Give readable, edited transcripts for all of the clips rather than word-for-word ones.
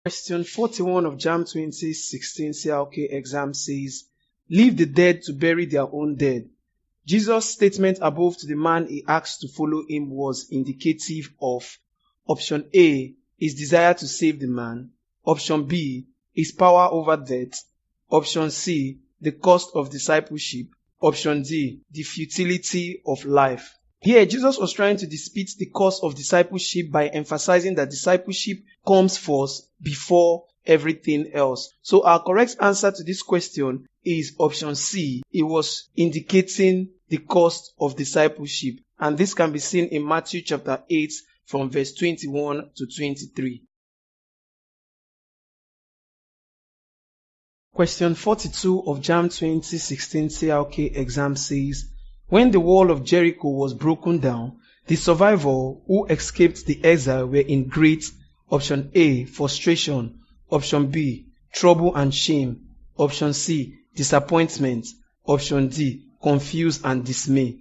Question 41 of JAMB 2016 CRK exam says, leave the dead to bury their own dead. Jesus' statement above to the man he asked to follow him was indicative of option A, his desire to save the man, option B, his power over death, option C, the cost of discipleship, option D, the futility of life. Here, Jesus was trying to dispute the cost of discipleship by emphasizing that discipleship comes first before everything else. So our correct answer to this question is option C. It was indicating the cost of discipleship. And this can be seen in Matthew chapter 8 from verse 21 to 23. Question 42 of JAMB 2016 CRK exam says, when the wall of Jericho was broken down, the survivors who escaped the exile were in great, option A, frustration, option B, trouble and shame, option C, disappointment, option D, confused and dismay.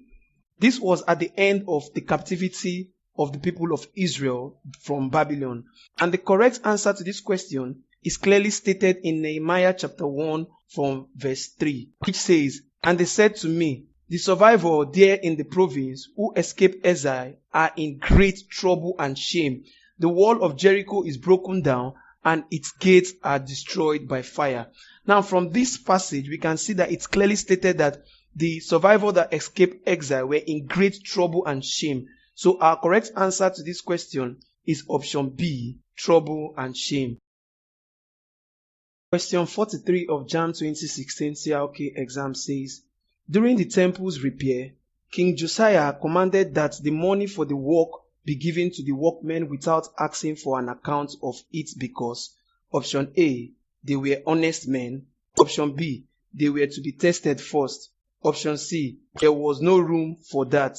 This was at the end of the captivity of the people of Israel from Babylon. And the correct answer to this question is clearly stated in Nehemiah chapter 1 from verse 3, which says, and they said to me, the survivors there in the province who escaped exile are in great trouble and shame. The wall of Jericho is broken down and its gates are destroyed by fire. Now from this passage, we can see that it's clearly stated that the survivors that escaped exile were in great trouble and shame. So our correct answer to this question is option B, trouble and shame. Question 43 of JAMB 2016 CRK exam says, during the temple's repair, King Josiah commanded that the money for the work be given to the workmen without asking for an account of it because option A, they were honest men, option B, they were to be tested first, option C, there was no room for that,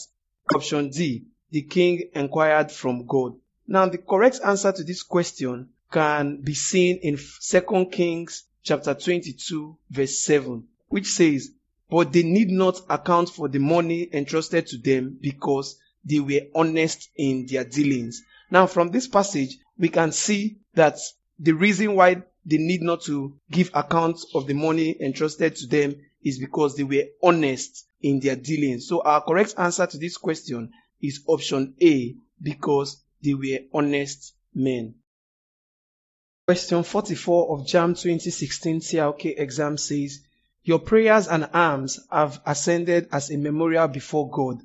option D, the king inquired from God. Now the correct answer to this question can be seen in 2 Kings chapter 22 verse 7, which says, but they need not account for the money entrusted to them because they were honest in their dealings. Now from this passage, we can see that the reason why they need not to give account of the money entrusted to them is because they were honest in their dealings. So our correct answer to this question is option A, because they were honest men. Question 44 of JAMB 2016 CRK exam says, your prayers and alms have ascended as a memorial before God.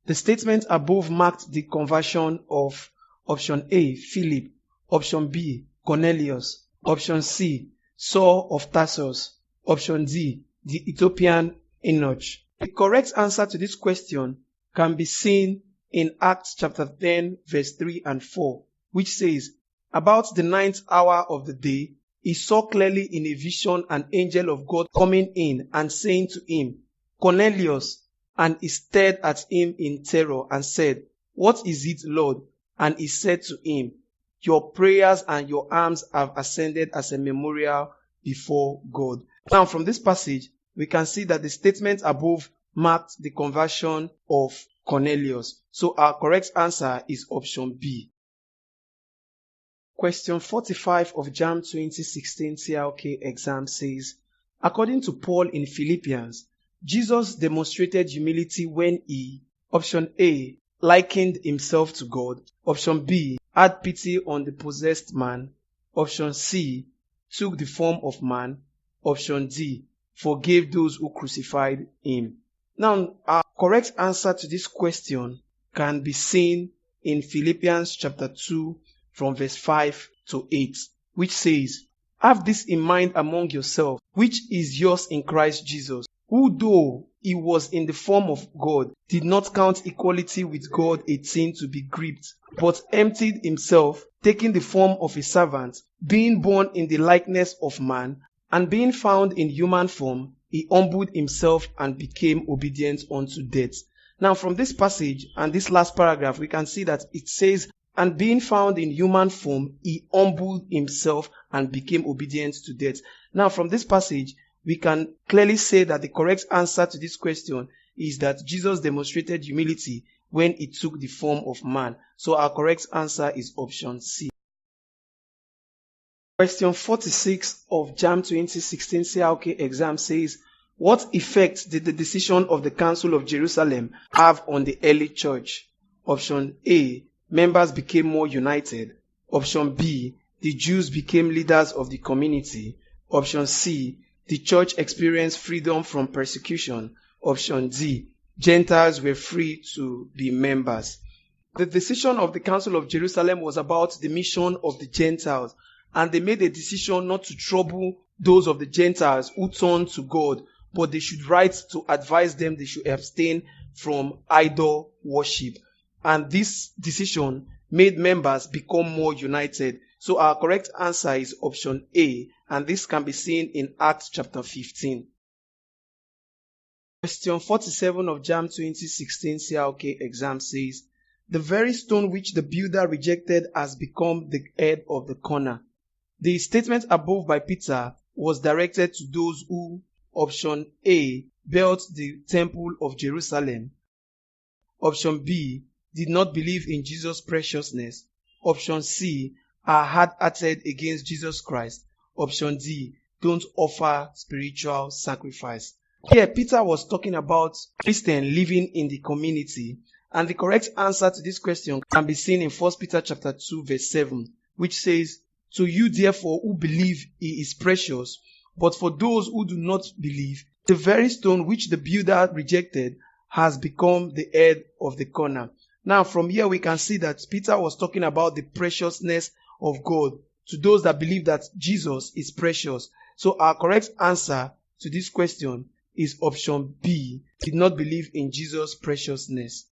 The statement above marked the conversion of option A, Philip, option B, Cornelius, option C, Saul of Tarsus, option D, the Ethiopian eunuch. The correct answer to this question can be seen in Acts chapter 10 verse 3 and 4, which says, about the 9th hour of the day, he saw clearly in a vision an angel of God coming in and saying to him, Cornelius, and he stared at him in terror and said, what is it, Lord? And he said to him, your prayers and your alms have ascended as a memorial before God. Now from this passage, we can see that the statement above marked the conversion of Cornelius. So our correct answer is option B. Question 45 of JAMB 2016 CRK exam says, according to Paul in Philippians, Jesus demonstrated humility when he, option A, likened himself to God, option B, had pity on the possessed man, option C, took the form of man, option D, forgave those who crucified him. Now, our correct answer to this question can be seen in Philippians chapter 2 from verse 5 to 8, which says, have this in mind among yourselves, which is yours in Christ Jesus, who though he was in the form of God, did not count equality with God a thing to be gripped, but emptied himself, taking the form of a servant, being born in the likeness of man, and being found in human form, he humbled himself and became obedient unto death. Now from this passage and this last paragraph, we can see that it says, and being found in human form, he humbled himself and became obedient to death. Now from this passage, we can clearly say that the correct answer to this question is that Jesus demonstrated humility when he took the form of man. So our correct answer is option C. Question 46 of JAMB 2016 CRK exam says, what effect did the decision of the Council of Jerusalem have on the early church? Option A, members became more united. Option B, the Jews became leaders of the community. Option C, the church experienced freedom from persecution. Option D, Gentiles were free to be members. The decision of the Council of Jerusalem was about the mission of the Gentiles, and they made a decision not to trouble those of the Gentiles who turned to God, but they should write to advise them they should abstain from idol worship. And this decision made members become more united. So our correct answer is option A, and this can be seen in Acts chapter 15. Question 47 of JAMB 2016 CRK exam says, the very stone which the builder rejected has become the head of the corner. The statement above by Peter was directed to those who, option A, built the temple of Jerusalem. Option B, did not believe in Jesus' preciousness. Option C, are hard-hearted against Jesus Christ. Option D, don't offer spiritual sacrifice. Here, Peter was talking about Christians living in the community, and the correct answer to this question can be seen in 1 Peter chapter 2 verse 7, which says, to you therefore who believe he is precious, but for those who do not believe, the very stone which the builder rejected has become the head of the corner. Now from here we can see that Peter was talking about the preciousness of God to those that believe that Jesus is precious. So our correct answer to this question is option B, did not believe in Jesus' preciousness.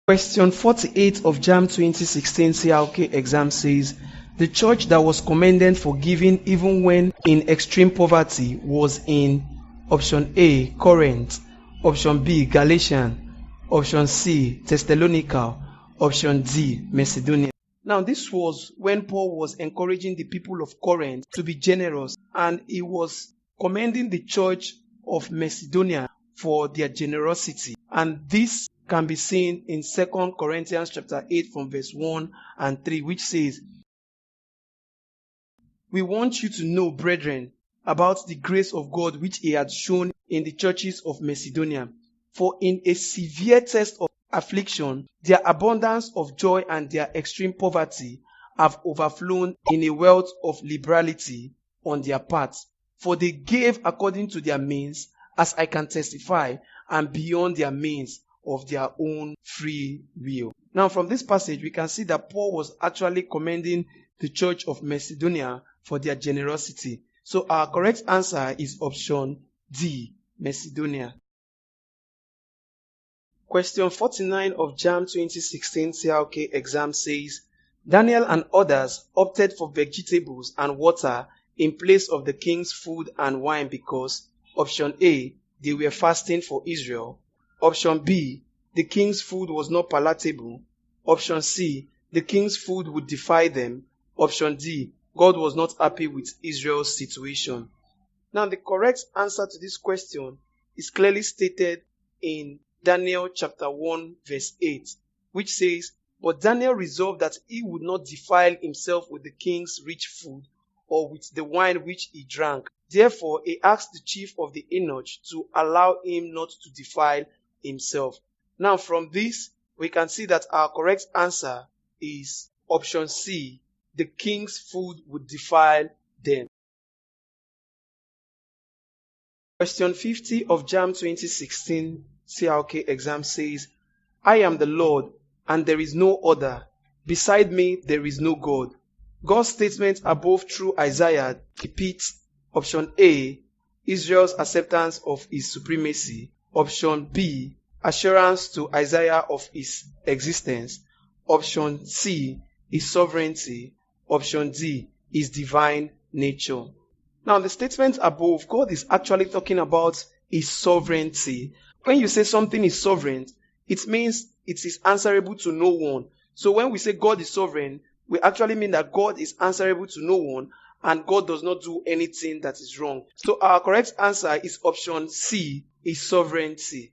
Question 48 of JAMB 2016 CRK exam says, the church that was commended for giving even when in extreme poverty was in option A, Corinth, option B, Galatian, option C, Thessalonica, option D, Macedonia. Now this was when Paul was encouraging the people of Corinth to be generous, and he was commending the church of Macedonia for their generosity. And this can be seen in 2 Corinthians chapter 8 from verse 1 and 3, which says, we want you to know, brethren, about the grace of God which he had shown in the churches of Macedonia. For in a severe test of affliction, their abundance of joy and their extreme poverty have overflown in a wealth of liberality on their part. For they gave according to their means, as I can testify, and beyond their means of their own free will. Now from this passage, we can see that Paul was actually commending the church of Macedonia for their generosity. So our correct answer is option D, Macedonia. Question 49 of JAMB 2016 CRK exam says, Daniel and others opted for vegetables and water in place of the king's food and wine because option A, they were fasting for Israel. Option B, the king's food was not palatable. Option C, the king's food would defy them. Option D, God was not happy with Israel's situation. Now the correct answer to this question is clearly stated in Daniel chapter 1 verse 8, which says, but Daniel resolved that he would not defile himself with the king's rich food or with the wine which he drank. Therefore he asked the chief of the eunuch to allow him not to defile himself. Now from this, we can see that our correct answer is option C, the king's food would defile them. Question 50 of JAMB 2016 CRK exam says, I am the Lord, and there is no other. Beside me, there is no God. God's statement above through Isaiah depicts option A, Israel's acceptance of his supremacy. Option B, assurance to Isaiah of his existence. Option C, his sovereignty. Option D, his divine nature. Now, the statement above, God is actually talking about his sovereignty. When you say something is sovereign, it means it is answerable to no one. So when we say God is sovereign, we actually mean that God is answerable to no one, and God does not do anything that is wrong. So our correct answer is option C, his sovereignty.